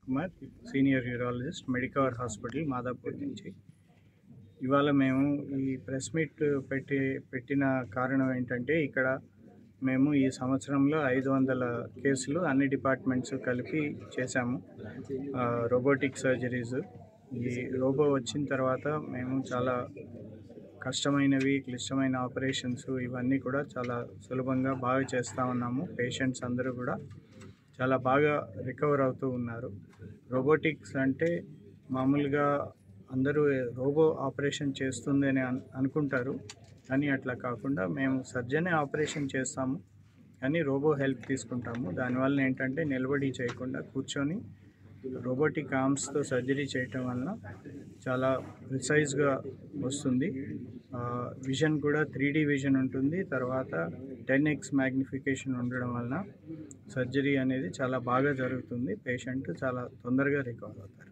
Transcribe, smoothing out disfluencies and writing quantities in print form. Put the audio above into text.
Kumar, senior urologist, Medicover hospital Madhapur నుంచి. ఇవాళ మేము ఈ ప్రెస్ మీట్ పెట్టిన కారణం ఏంటంటే, ఇక్కడ మేము ఈ సంవత్సరంలో 500 కేసులు అన్ని డిపార్ట్మెంట్స్ కలిపి చేశాము. Robotic surgeries. ఈ రోబో వచ్చిన తర్వాత మేము చాలా కష్టమైనవి, క్లిష్టమైన ఆపరేషన్స్ ఇవన్నీ కూడా చాలా సులభంగా బాగా చేస్తూ ఉన్నాము. పేషెంట్స్ అందరూ కూడా చాలా బాగా రికవర్ అవుతూ ఉన్నారు. రోబోటిక్స్ అంటే మామూలుగా అందరూ రోబో ఆపరేషన్ చేస్తుంది అని అనుకుంటారు, కానీ అట్లా కాకుండా మేము సర్జనే ఆపరేషన్ చేస్తాము, కానీ రోబో హెల్ప్ తీసుకుంటాము. దానివల్ల ఏంటంటే నిలబడి చేయకుండా కూర్చొని రోబోటిక్ ఆర్మ్స్తో సర్జరీ చేయటం వలన చాలా ప్రిసైజ్గా వస్తుంది. విజన్ కూడా 3D విజన్ ఉంటుంది. తర్వాత 10x మ్యాగ్నిఫికేషన్ ఉండడం వలన సర్జరీ అనేది చాలా బాగా జరుగుతుంది. పేషెంట్ చాలా తొందరగా రికవర్ అవుతారు.